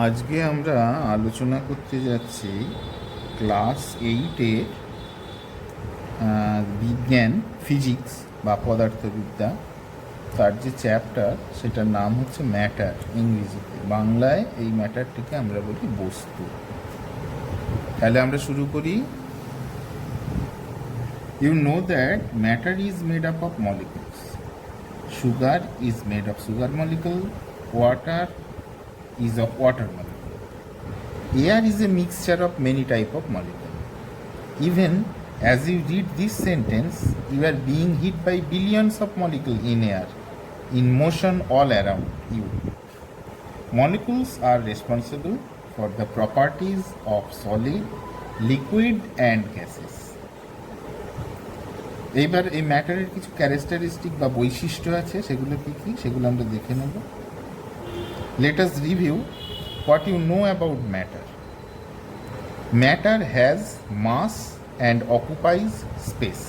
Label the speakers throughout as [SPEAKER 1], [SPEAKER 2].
[SPEAKER 1] আজকে আমরা আলোচনা করতে যাচ্ছি ক্লাস 8-এর বিজ্ঞান ফিজিক্স বা পদার্থবিদ্যা। তার যে চ্যাপ্টার সেটার নাম হচ্ছে ম্যাটার ইংরেজিতে, বাংলায় এই ম্যাটারটিকে আমরা বলি বস্তু। তাহলে আমরা শুরু করি। You know that matter is made up of molecules. Sugar is made of sugar molecule. Water is of water molecule. Air is a mixture of many type of molecule. Even as you read this sentence, you are being hit by billions of molecule in air, in motion all around you. Molecules are responsible for the properties of solid, liquid and gases. এইবার এই ম্যাটারের কিছু characteristic বা বৈশিষ্ট্য আছে, সেগুলো কী কী সেগুলো আমরা দেখে নেব। Let us review what you know about matter. Matter has mass and occupies space.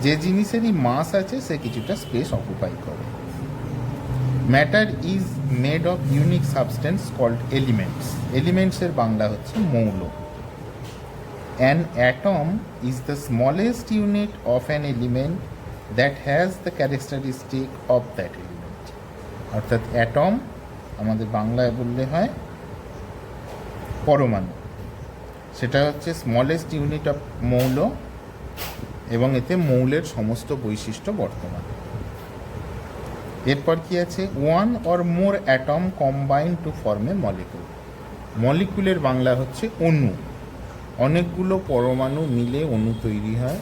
[SPEAKER 1] যে জিনিসেরই মাস আছে সে কিছুটা স্পেস অকুপাই করে। Matter is made of unique substance called elements. এলিমেন্টসের বাংলা হচ্ছে মৌল। An atom is the smallest unit of an element that has the characteristic of that element. অর্থাৎ অ্যাটম আমাদের বাংলায় বললে হয় পরমাণু। সেটা হচ্ছে স্মলেস্ট ইউনিট অফ মৌল এবং এতে মৌলের সমস্ত বৈশিষ্ট্য বর্তমান। এরপর কি আছে? One or more atom combine to form a molecule. মলিকুলের বাংলা হচ্ছে অণু। অনেকগুলো পরমাণু মিলে অণু তৈরি হয়।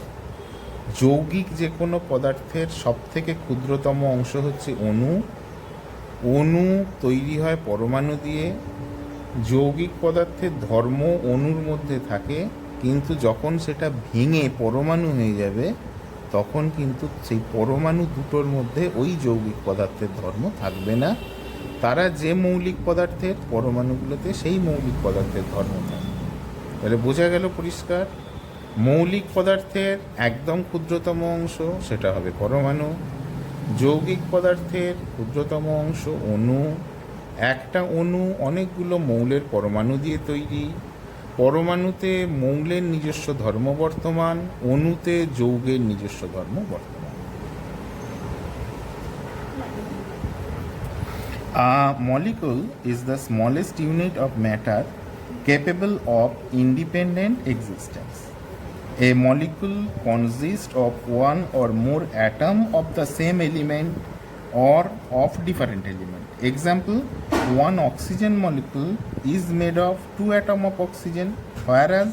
[SPEAKER 1] যৌগিক যে কোনো পদার্থের সবথেকে ক্ষুদ্রতম অংশ হচ্ছে অণু। অণু তৈরি হয় পরমাণু দিয়ে। যৌগিক পদার্থের ধর্ম অণুর মধ্যে থাকে, কিন্তু যখন সেটা ভেঙে পরমাণু হয়ে যাবে তখন কিন্তু সেই পরমাণু দুটোর মধ্যে ওই যৌগিক পদার্থের ধর্ম থাকবে না। তারা যে মৌলিক পদার্থের, পরমাণুগুলোতে সেই মৌলিক পদার্থের ধর্ম থাকবে। তাহলে বোঝা গেল পরিষ্কার, মৌলিক পদার্থের একদম ক্ষুদ্রতম অংশ সেটা হবে পরমাণু। যৌগিক পদার্থের ক্ষুদ্রতম অংশ অণু। একটা অণু অনেকগুলো মৌলের পরমাণু দিয়ে তৈরি। পরমাণুতে মৌলের নিজস্ব ধর্ম বর্তমান, অণুতে যৌগের নিজস্ব ধর্ম বর্তমান। A molecule is the smallest unit of matter capable of independent existence. A molecule consists of one or more atoms of the same element or of different element. Example, one oxygen molecule is made of two atoms of oxygen, whereas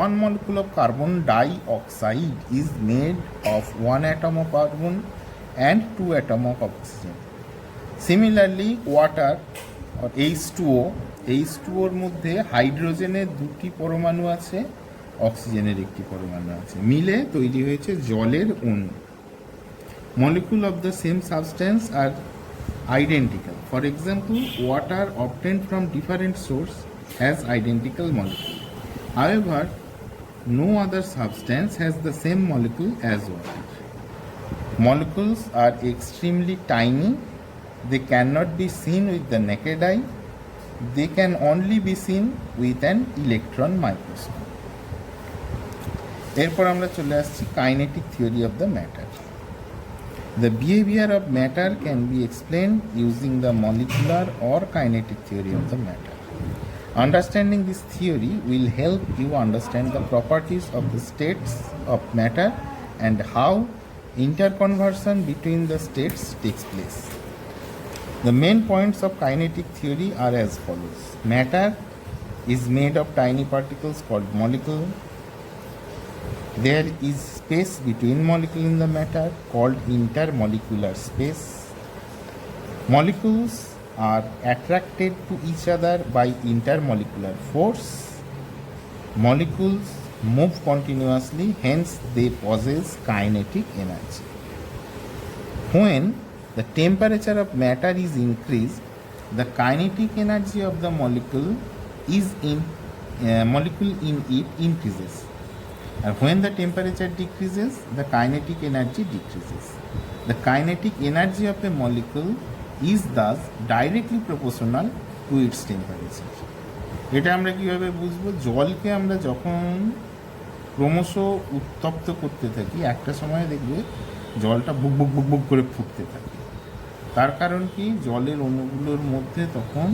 [SPEAKER 1] one molecule of carbon dioxide is made of one atom of carbon and two atoms of oxygen. Similarly, water or H2O, H2ওর মধ্যে হাইড্রোজেনের দুটি পরমাণু আছে, অক্সিজেনের একটি পরমাণু আছে, মিলে তৈরি হয়েছে জলের অণু। Molecule of the same substance are identical. For example, water obtained from different source has identical molecule. However, no other substance has the same molecule as water. Molecules are extremely tiny. They cannot be seen with the naked eye. They can only be seen with an electron microscope. এরপর আমরা চলে আসছি kinetic theory of the matter. The behavior of matter can be explained using the molecular or kinetic theory of the matter. Understanding this theory will help you understand the properties of the states of matter and how interconversion between the states takes place. The main points of kinetic theory are as follows. Matter is made of tiny particles called molecule. There is space between molecule in the matter called intermolecular space. Molecules are attracted to each other by intermolecular force. Molecules move continuously, hence they possess kinetic energy. When the temperature of matter is increased, the kinetic energy of the molecule in it increases. And when the temperature decreases, the kinetic energy decreases. The kinetic energy of a molecule is thus directly proportional to liquids temperature. এটা আমরা কীভাবে বুঝবো? জলকে আমরা যখন ক্রমশ উত্তপ্ত করতে থাকি, একটা সময় দেখবে জলটা বুক বুক বুক বুক করে ফুটতে থাকে। তার কারণ কি? জলের অণুগুলোর মধ্যে তখন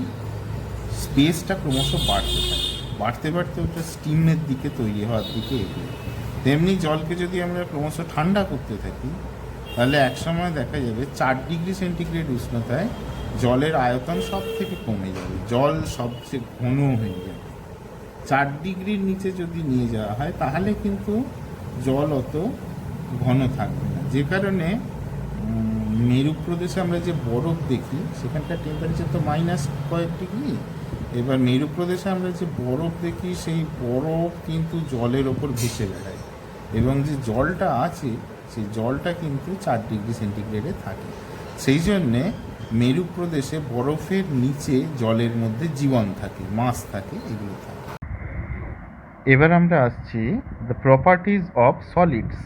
[SPEAKER 1] স্পেসটা ক্রমশ বাড়তে থাকে, বাড়তে বাড়তে ওটা স্টিমের দিকে তৈরি হওয়ার দিকে এগোয়। তেমনি জলকে যদি আমরা ক্রমশ ঠান্ডা করতে থাকি, তাহলে একসময় দেখা যাবে 4 ডিগ্রি সেন্টিগ্রেড উষ্ণতায় জলের আয়তন সব থেকে কমে যাবে, জল সবচেয়ে ঘন হয়ে যাবে। 4 ডিগ্রির নিচে যদি নিয়ে যাওয়া হয় তাহলে কিন্তু জল অত ঘন থাকবে না, যে কারণে মেরু প্রদেশে আমরা যে বরফ দেখি সেখানকার টেম্পারেচার তো মাইনাস কয়েক ডিগ্রি। এবার মেরু প্রদেশে আমরা যে বরফ দেখি সেই বরফ কিন্তু জলের ওপর ভেসে বেড়ায়, এবং যে জলটা আছে সেই জলটা কিন্তু 4 ডিগ্রি সেন্টিগ্রেডে থাকে। সেই জন্যে মেরু প্রদেশে বরফের নিচে জলের মধ্যে জীবন থাকে, মাছ থাকে, এগুলো থাকে। এবার আমরা আসছি the properties of solids.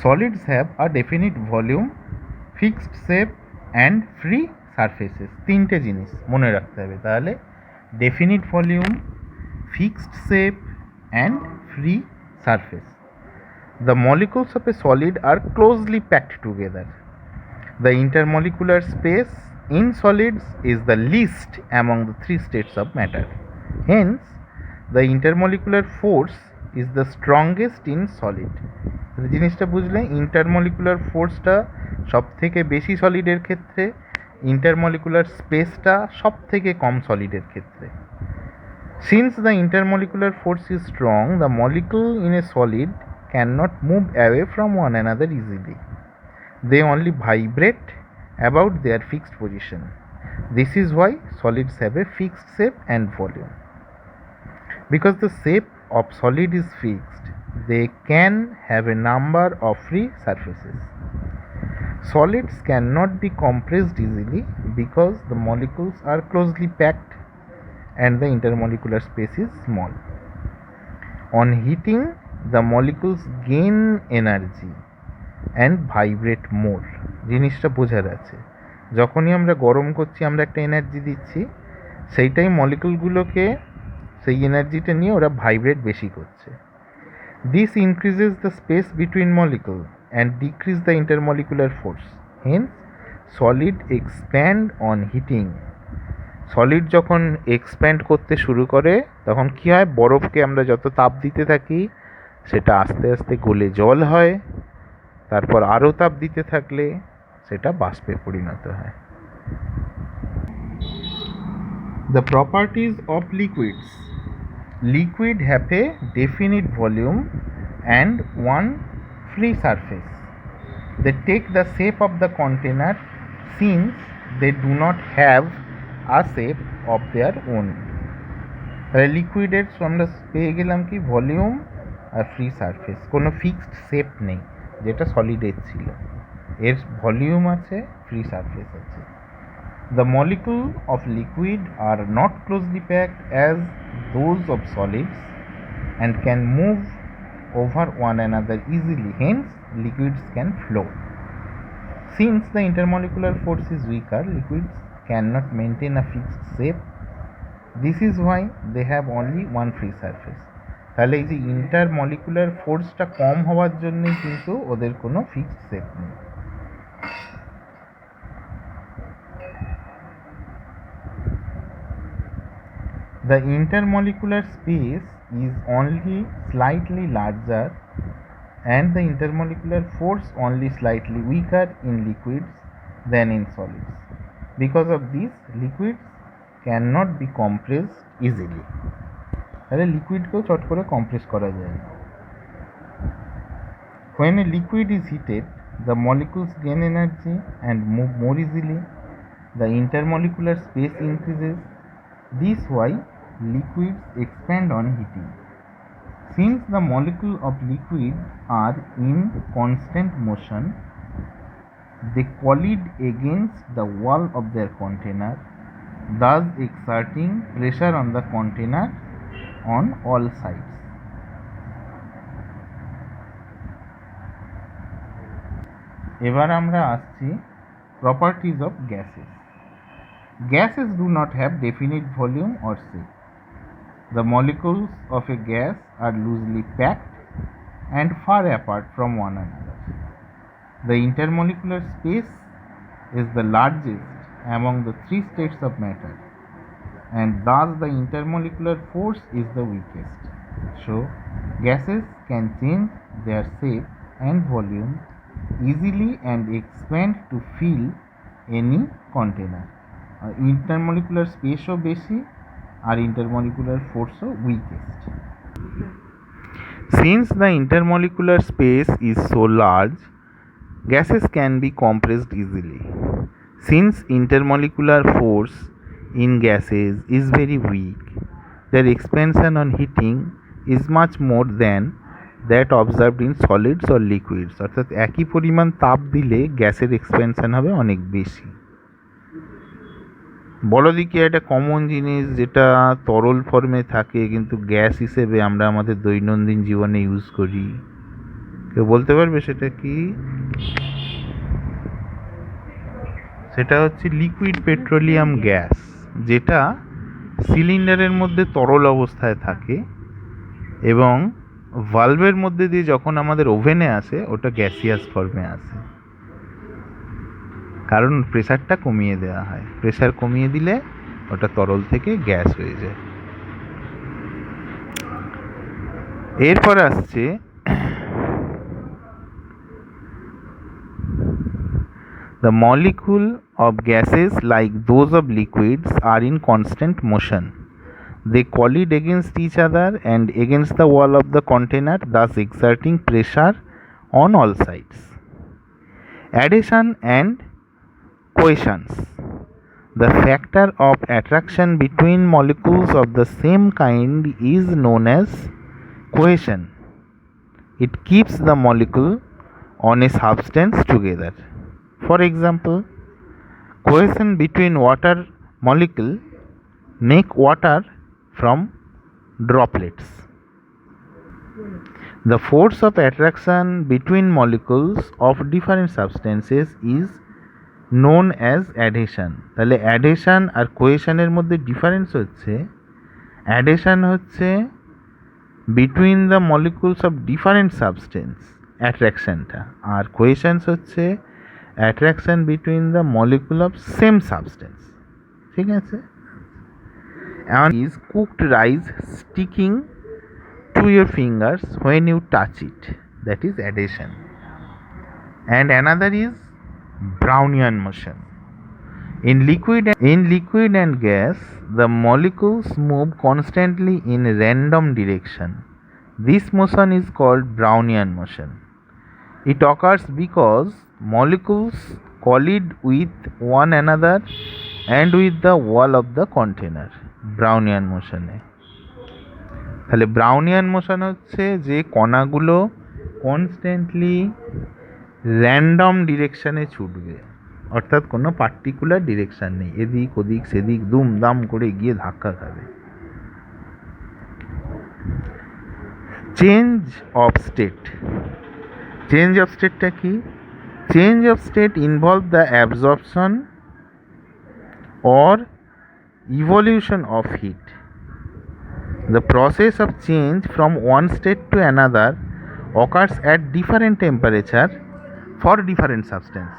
[SPEAKER 1] Solids have a definite volume, fixed shape and free surfaces. 3টে জিনিস মনে রাখতে হবে তাহলে: definite volume, fixed shape and free surface. The molecules of a solid are closely packed together. The intermolecular space in solids is the least among the 3 states of matter. Hence, the intermolecular force is the strongest in solid. জিনিসটা বুঝলে, intermolecular ফোর্সটা সব থেকে বেশি সলিডের ক্ষেত্রে, intermolecular স্পেসটা সব থেকে কম সলিডের ক্ষেত্রে। Since the intermolecular force is strong, the molecule in a solid cannot move away from one another easily. They only vibrate about their fixed position. This is why solids have a fixed shape and volume. Because the shape of solid is fixed, they can have a number of free surfaces. Solids cannot be compressed easily because the molecules are closely packed and the intermolecular space is small. On heating, the molecules gain energy and vibrate more. জিনিসটা বোঝার আছে, যখনই আমরা গরম করছি আমরা একটা energy দিচ্ছি, সেইটাই মলিকুলগুলোকে সেই এনার্জিটা নিয়ে ওরা ভাইব্রেট বেশি করছে। This increases the space between molecule and decrease the intermolecular force. Hence solid expand on heating. Solid যখন এক্সপ্যান্ড করতে শুরু করে তখন কী হয়? বরফকে আমরা যত তাপ দিতে থাকি সেটা আস্তে আস্তে গলে জল হয়, তারপর আরও তাপ দিতে থাকলে সেটা বাষ্পে পরিণত হয়। The properties of liquids. Liquid have a definite volume and one free surface. They take the shape of the container since they do not have a shape of their own. তাহলে লিকুইডের আমরা পেয়ে গেলাম কি? ভলিউম আর free surface. কোনো fixed shape নেই যেটা সলিডের ছিল, এর ভলিউম আছে, ফ্রি সারফেস আছে। The molecule of liquid are not closely packed as those of solids and can move over one another easily, hence liquids can flow. Since the intermolecular force is weaker, liquids cannot maintain a fixed shape. This is why they have only one free surface. তাহলে এই যে intermolecular ফোর্সটা কম হওয়ার জন্যই কিন্তু ওদের কোনো fixed shape নেই। The intermolecular space is only slightly larger and the intermolecular force only slightly weaker in liquids than in solids. Because of this, liquids cannot be compressed easily. তাহলে লিকুইডকেও চট করে কম্প্রেস করা যায় না। When a liquid is heated, the molecules gain energy and move more easily. The intermolecular space increases. This why liquids expand on heating. Since the molecules of liquid are in constant motion, they collide against the wall of their container, thus exerting pressure on the container on all sides. এবার আমরা আসছি properties of gases. Gases do not have definite volume or shape. The molecules of a gas are loosely packed and far apart from one another. The intermolecular space is the largest among the three states of matter, and thus the intermolecular force is the weakest. So, gases can change their shape and volume easily and expand to fill any container. Intermolecular space বেশি আর intermolecular force weakest. Since the intermolecular space is so large, gases can be compressed easily. Since intermolecular force in gases is very weak, their expansion on heating is much more than that observed in solids or liquids. অর্থাৎ একই পরিমাণ তাপ দিলে গ্যাসের expansion হবে অনেক বেশি। বলো দেখি একটা কমন জিনিস যেটা তরল ফর্মে থাকে কিন্তু গ্যাস হিসেবে আমরা আমাদের দৈনন্দিন জীবনে ইউজ করি, কেউ বলতে পারবে সেটা কি? সেটা হচ্ছে লিকুইড পেট্রোলিয়াম গ্যাস, যেটা সিলিন্ডারের মধ্যে তরল অবস্থায় থাকে এবং ভালভের মধ্যে দিয়ে যখন আমাদের ওভেনে আসে ওটা গ্যাসিয়াস ফর্মে আসে, কারণ প্রেসারটা কমিয়ে দেওয়া হয়। প্রেসার কমিয়ে দিলে ওটা তরল থেকে গ্যাস হয়ে যায়। এরপর আসছে the molecule of gases like those of liquids are in constant motion. They collide against each other and against the wall of the container, thus exerting pressure on all sides. Adhesion and cohesion. The factor of attraction between molecules of the same kind is known as cohesion. It keeps the molecule on a substance together. For example, cohesion between water molecule make water from droplets. The force of attraction between molecules of different substances is known as adhesion. তাহলে adhesion আর cohesion এর মধ্যে difference হচ্ছে, adhesion হচ্ছে between the molecules of different substance attractionটা, R cohesion হচ্ছে attraction between the molecule of same substance. ঠিক আছে? And is cooked rice sticking to your fingers when you touch it, that is adhesion. And another is Brownian motion. In liquid and gas, the molecules move constantly in random direction. This motion is called Brownian motion. It occurs because molecules collide with one another and with the wall of the container. Brownian motion. তাহলে Brownian motion হচ্ছে যে কণাগুলো constantly random ডিরেকশানে ছুটবে, অর্থাৎ কোনো particular direction নেই, এদিক ওদিক সেদিক দুম দাম করে গিয়ে ধাক্কা খাবে। Change of state. Change of স্টেটটা কি? Change of state involve the absorption or evolution of heat. The process of change from one state to another occurs at different temperature for different substance.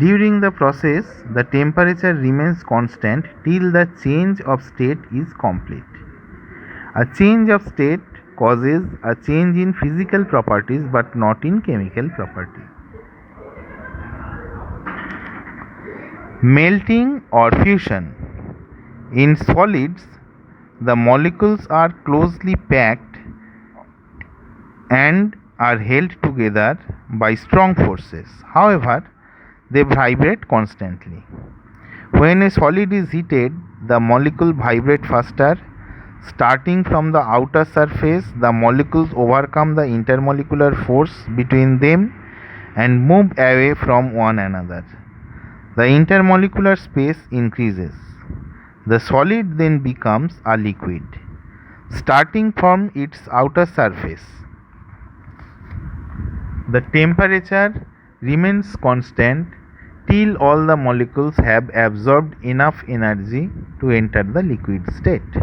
[SPEAKER 1] During the process, the temperature remains constant till the change of state is complete. A change of state causes a change in physical properties but not in chemical property. Melting or fusion. In solids, the molecules are closely packed and are held together by strong forces. However, they vibrate constantly. When a solid is heated, the molecule vibrate faster. Starting from the outer surface, the molecules overcome the intermolecular force between them and move away from one another. The intermolecular space increases. The solid then becomes a liquid. Starting from its outer surface, the temperature remains constant till all the molecules have absorbed enough energy to enter the liquid state.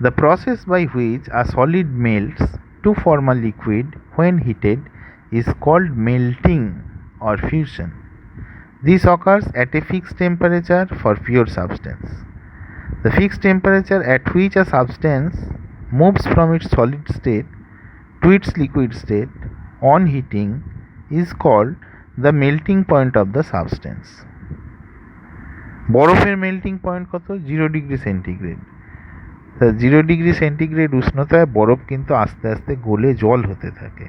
[SPEAKER 1] The process by which a solid melts to form a liquid when heated is called melting or fusion. This occurs at a fixed temperature for pure substance. The fixed temperature at which a substance moves from its solid state to its liquid state on heating is called the melting point of the substance. বরফের melting point কত? 0 degree centigrade. তা 0 degree centigrade উষ্ণতায় বরফ কিন্তু আস্তে আস্তে গলে জল হতে থাকে।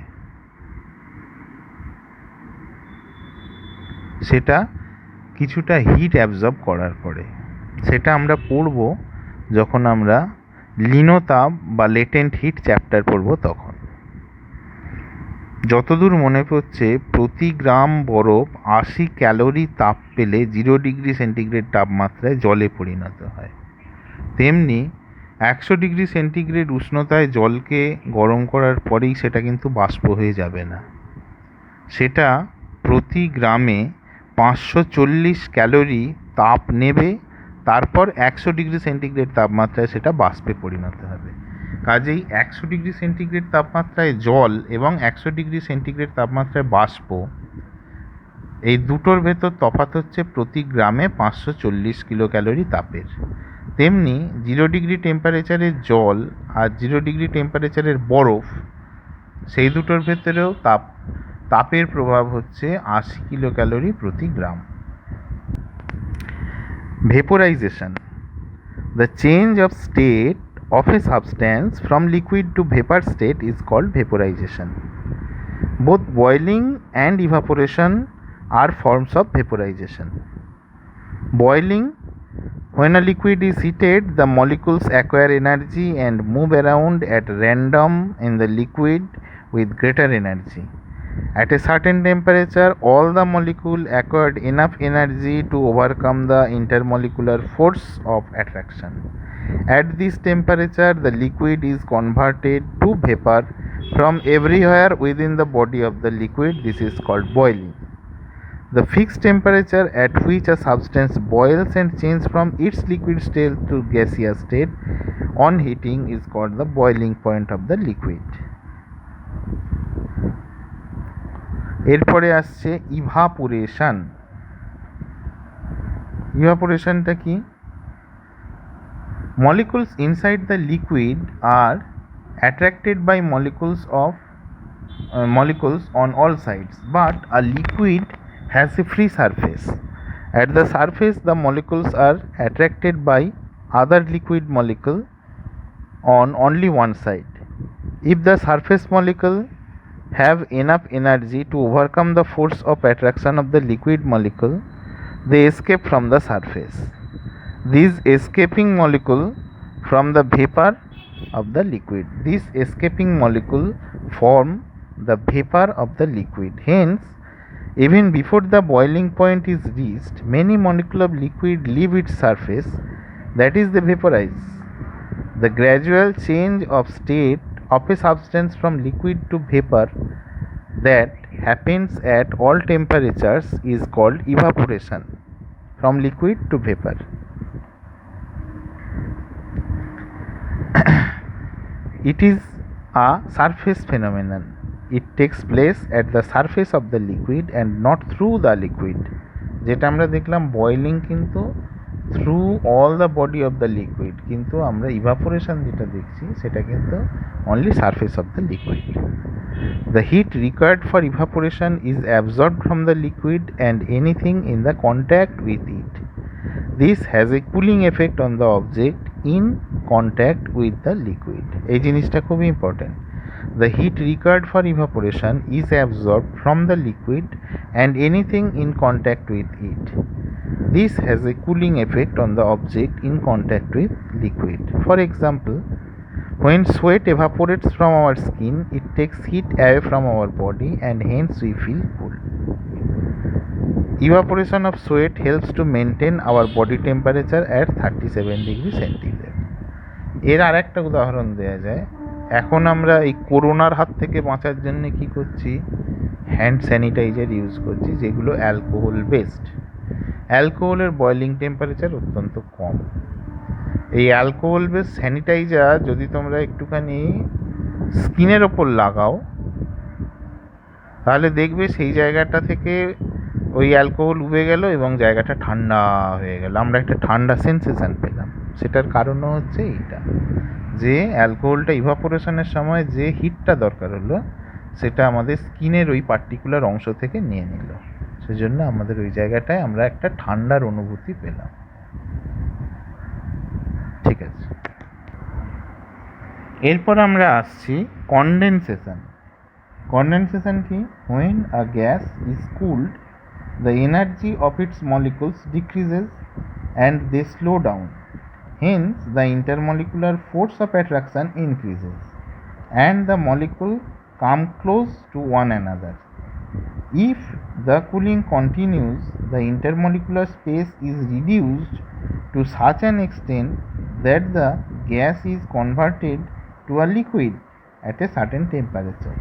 [SPEAKER 1] সেটা কিছুটা হিট অ্যাবজর্ব করার পরে। সেটা আমরা পড়ব যখন আমরা লীনতাপ বা লেটেন্ট হিট চ্যাপ্টার পড়ব তখন। যতদূর মনে পড়ছে প্রতি গ্রাম বরফ 80 ক্যালোরি তাপ পেলে 0 ডিগ্রি সেন্টিগ্রেড তাপমাত্রায় জলে পরিণত হয়। তেমনি 100 ডিগ্রি সেন্টিগ্রেড উষ্ণতায় জলকে গরম করার পরেই সেটা কিন্তু বাষ্প হয়ে যাবে না। সেটা প্রতি গ্রামে 540 ক্যালোরি তাপ নেবে, তারপর 100 ডিগ্রি সেন্টিগ্রেড তাপমাত্রায় সেটা বাষ্পে পরিণত হবে। কাজেই 100 ডিগ্রি সেন্টিগ্রেড তাপমাত্রায় জল এবং 100 ডিগ্রি সেন্টিগ্রেড তাপমাত্রায় বাষ্প, এই দুটোর ভেতর তফাৎ হচ্ছে প্রতি গ্রামে 540 কিলো ক্যালোরি তাপের। তেমনি 0 ডিগ্রি টেম্পারেচারের জল আর 0 ডিগ্রি টেম্পারেচারের বরফ, সেই দুটোর ভেতরেও তাপের প্রভাব হচ্ছে 80 কিলো ক্যালোরি প্রতি গ্রাম। Vaporization. The change of state of a substance from liquid to vapor state is called vaporization. Both boiling and evaporation are forms of vaporization. Boiling: when a liquid is heated, the molecules acquire energy and move around at random in the liquid with greater energy. At a certain temperature, all the molecules acquired enough energy to overcome the intermolecular force of attraction. At this temperature, the liquid is converted to vapor from everywhere within the body of the liquid. This is called boiling. The fixed temperature at which a substance boils and changes from its liquid state to gaseous state on heating is called the boiling point of the liquid. এরপরে আসছে evaporation. ইভাপোরেশনটা কি? Molecules inside the liquid are attracted by molecules on all sides, but a liquid has a free surface. At the surface, the molecules are attracted by other liquid molecule on only one side. If the surface molecule have enough energy to overcome the force of attraction of the liquid molecule, they escape from the surface. These escaping molecule from the vapor of the liquid. These escaping molecule form the vapor of the liquid. Hence, even before the boiling point is reached, many molecules of liquid leave its surface, that is, they vaporize. The gradual change of state of a substance from liquid to vapor that happens at all temperatures is called evaporation, from liquid to vapor. It is a surface phenomenon. It takes place at the surface of the liquid and not through the liquid. যেটা আমরা দেখলাম boiling কিন্তু through all the body of the liquid, কিন্তু আমরা evaporation যেটা দেখছি সেটা কিন্তু only surface of the liquid. The heat required for evaporation is absorbed from the liquid and anything in the contact with it. This has a cooling effect on the object in contact with the liquid. এই জিনিসটা খুব important. The heat required for evaporation is absorbed from the liquid and anything in contact with it. This has a cooling effect on the object in contact with liquid. For example, when sweat evaporates from our skin, it takes heat away from our body and hence we feel cool. Evaporation of sweat helps to maintain our body temperature at 37 degree centigrade. এর আরেকটা উদাহরণ দেওয়া যায়। এখন আমরা এই করোনার হাত থেকে বাঁচার জন্য কি করছি? হ্যান্ড স্যানিটাইজার ইউজ করছি যেগুলো অ্যালকোহল বেসড। অ্যালকোহলের বয়লিং টেম্পারেচার অত্যন্ত কম। এই অ্যালকোহল বেসড স্যানিটাইজার যদি তোমরা একটুখানি স্কিনের ওপর লাগাও তাহলে দেখবে সেই জায়গাটা থেকে ওই অ্যালকোহল উবে গেল এবং জায়গাটা ঠান্ডা হয়ে গেল, আমরা একটা ঠান্ডা সেন্সেশন পেলাম। সেটার কারণও হচ্ছে এইটা, যে অ্যালকোহলটা ইভাপোরেশনের সময় যে হিটটা দরকার হলো সেটা আমাদের স্কিনের ওই পার্টিকুলার অংশ থেকে নিয়ে নিল, সেজন্য আমাদের ওই জায়গাটায় আমরা একটা ঠান্ডার অনুভূতি পেলাম। ঠিক আছে, এরপর আমরা আসছি কনডেনসেশন। কনডেনসেশন কি? when a gas is cooled the energy of its molecules decreases and they slow down, hence the intermolecular force of attraction increases and the molecule come close to one another. If the cooling continues, the intermolecular space is reduced to such an extent that the gas is converted to a liquid at a certain temperature.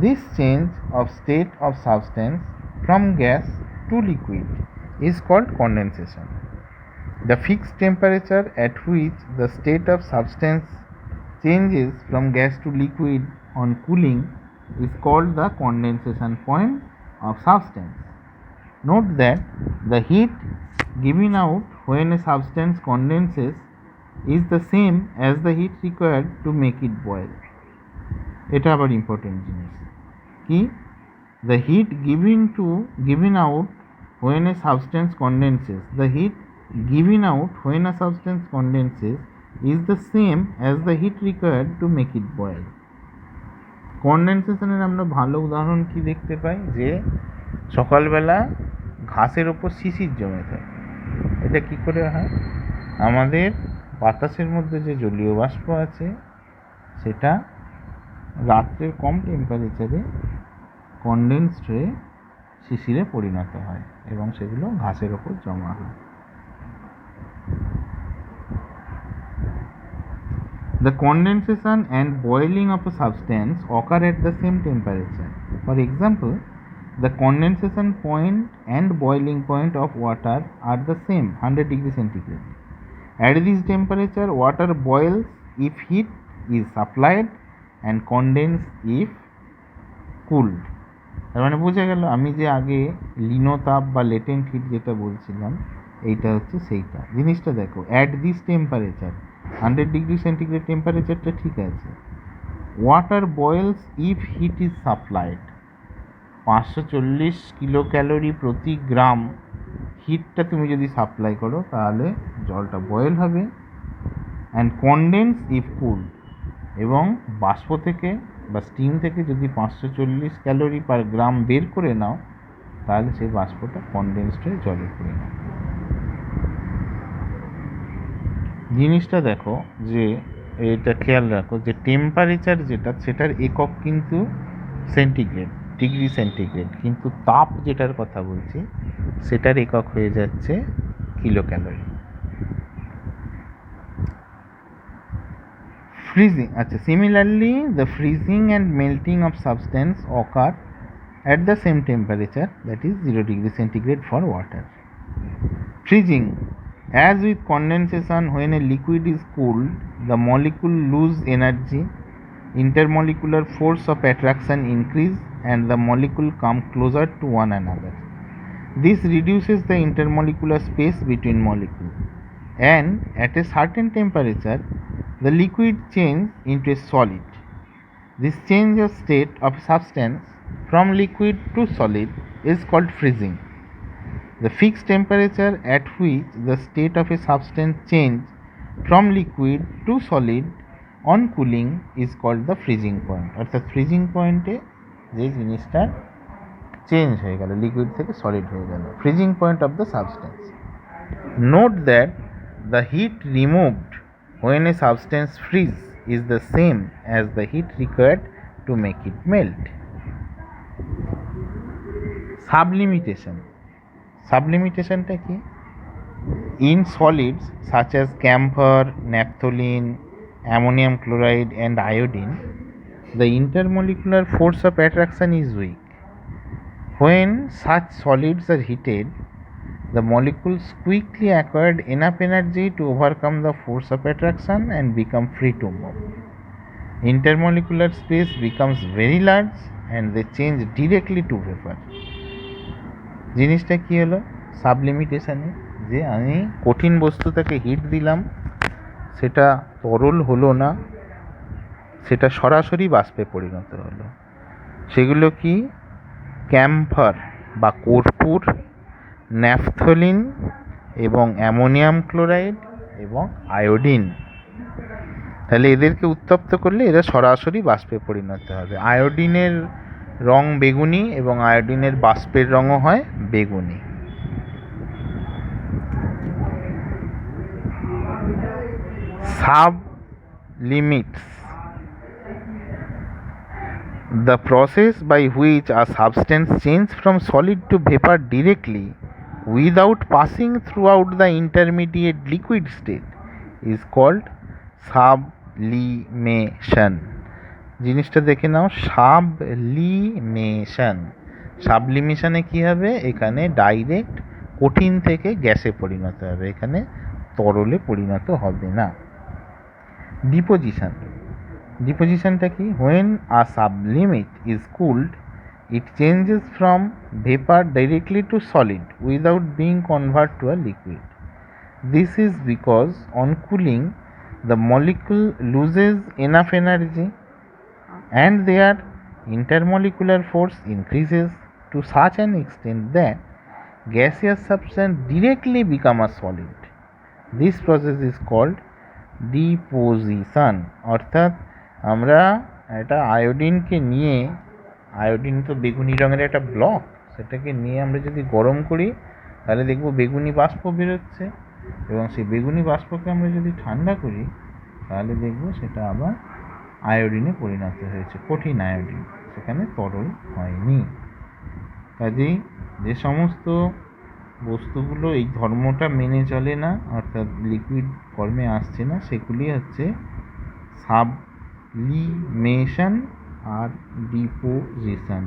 [SPEAKER 1] This change of state of substance from gas to liquid is called condensation. The fixed temperature at which the state of substance changes from gas to liquid on cooling is called the condensation point of substance. Note that the heat given out when a substance condenses is the same as the heat required to make it boil. এটা আবার important জিনিস কি, the heat given out when a substance condenses, the heat given out when a substance condenses is the same as the heat required to make it boil. কনডেনসেশনের আমরা ভালো উদাহরণ কি দেখতে পাই, যে সকালবেলা ঘাসের ওপর শিশির জমে থাকে। এটা কি করে হয়? আমাদের বাতাসের মধ্যে যে জলীয় বাষ্প আছে সেটা রাত্রের কম টেম্পারেচারে কনডেন্সড হয়ে শিশিরে পরিণত হয় এবং সেগুলো ঘাসের ওপর জমা হয়। The condensation and boiling of a substance occur at the same temperature. For example, the condensation point and boiling point of water are the same, 100 degrees centigrade. At this temperature, water boils if heat is supplied and condense if cooled. তার মানে বোঝা গেল, আমি যে আগে লিনোতাপ বা latent hit যেটা বলছিলাম এইটা হচ্ছে সেইটা। জিনিসটা দেখো, at this temperature 100 degree centigrade টেম্পারেচারটা ঠিক আছে। Water boils if heat is supplied, 540 kilo calorie প্রতি গ্রাম হিটটা তুমি যদি সাপ্লাই করো তাহলে জলটা বয়েল হবে। অ্যান্ড কনডেন্স ইফ কুলড, এবং বাষ্প থেকে বা স্টিম থেকে যদি 540 ক্যালোরি পার গ্রাম বের করে নাও তাহলে সেই বাষ্পটা কনডেন্সড হয়ে জলে পরিণত হবে। জিনিসটা দেখো যে এটা খেয়াল রাখো যে টেম্পারেচার যেটা সেটার একক কিন্তু সেন্টিগ্রেড, ডিগ্রি সেন্টিগ্রেড, কিন্তু তাপ যেটার কথা বলছি সেটার একক হয়ে যাচ্ছে kilo calorie. Freezing, similarly the freezing and melting of substance occur at the same temperature, that is 0 degree centigrade for water. Freezing, as with condensation, when a liquid is cooled the molecule lose energy, intermolecular force of attraction increase and the molecule come closer to one another. This reduces the intermolecular space between molecules, and at a certain temperature the liquid change into a solid. This change of state of substance from liquid to solid is called freezing. The fixed temperature at which the state of a substance change from liquid to solid on cooling is called the freezing point. অর্থাৎ freezing পয়েন্টে যে জিনিসটা change হয়ে গেল, liquid থেকে solid হয়ে গেল, freezing point of the substance. Note that the heat removed when a substance freeze is the same as the heat required to make it melt. Sublimitation. Sublimitation-টা কি? In solids such as camphor, naphthalene, ammonium chloride and iodine, the intermolecular force of attraction is weak When such solids are heated, the molecules quickly acquired enough energy to overcome the force of attraction and become free to move. Intermolecular space becomes very large and they change directly to vapor. জিনিসটা কি হলো? সাবলিমিটেশনে, যে আমি কঠিন বস্তুটাকে hit দিলাম, সেটা তরল হলো না, সেটা সরাসরি বাষ্পে পরিণত হলো। সেগুলো কি? ক্যাম্ফর বা কর্পূর, ন্যাপথলিন এবং অ্যামোনিয়াম ক্লোরাইড এবং আয়োডিন। তাহলে এদেরকে উত্তপ্ত করলে এরা সরাসরি বাষ্পে পরিণত হবে। আয়োডিনের রং বেগুনি এবং আয়োডিনের বাষ্পের রঙও হয় বেগুনি। Sublimates, the process by which a substance changes from solid to vapor directly without passing throughout the intermediate liquid state is called sublimation. জিনিসটা দেখে নাও, সাবলিমেশন। সাবলিমেশনে কি হবে? এখানে ডাইরেক্ট কঠিন থেকে গ্যাসে পরিণত হবে, এখানে তরলে পরিণত হবে না। ডিপোজিশন, ডিপোজিশনটা কি? when a sublimate is cooled it changes from vapor directly to solid without being converted to a liquid. This is because on cooling the molecule loses enough energy and their intermolecular force increases to such an extent that gaseous substance directly become a solid. This process is called deposition. অর্থাৎ আমরা একটা আয়োডিনকে নিয়ে, iodine তো বেগুনি রঙের একটা block, সেটাকে নিয়ে আমরা যদি গরম করি তাহলে দেখব বেগুনি বাষ্প বেরোচ্ছে, এবং সেই বেগুনি বাষ্পকে আমরা যদি ঠান্ডা করি তাহলে দেখব সেটা আবার আয়োডিনে পরিণত হয়েছে, কঠিন আয়োডিন, সেখানে তরল হয়নি। কাজেই যে সমস্ত বস্তুগুলো এই ধর্মটা মেনে চলে না, অর্থাৎ লিকুইড ফর্মে আসছে না, সেগুলি হচ্ছে সাবলিমেশন আর ডিপোজিশন।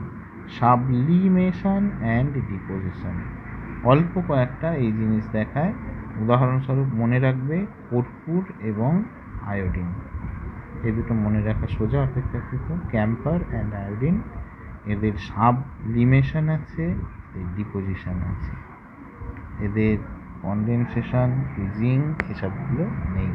[SPEAKER 1] সাবলিমেশন অ্যান্ড ডিপোজিশন অল্প কয়েকটা এই জিনিস দেখায়। উদাহরণস্বরূপ মনে রাখবে কর্পূর এবং আয়োডিন, এই দুটো মনে রাখা সোজা অপেক্ষাকৃত। ক্যাম্পার অ্যান্ড আয়োডিন, এদের সাবলিমেশন আছে, ডিপোজিশন আছে, এদের কনডেনসেশন, ফ্রিজিং এসবগুলো নেই।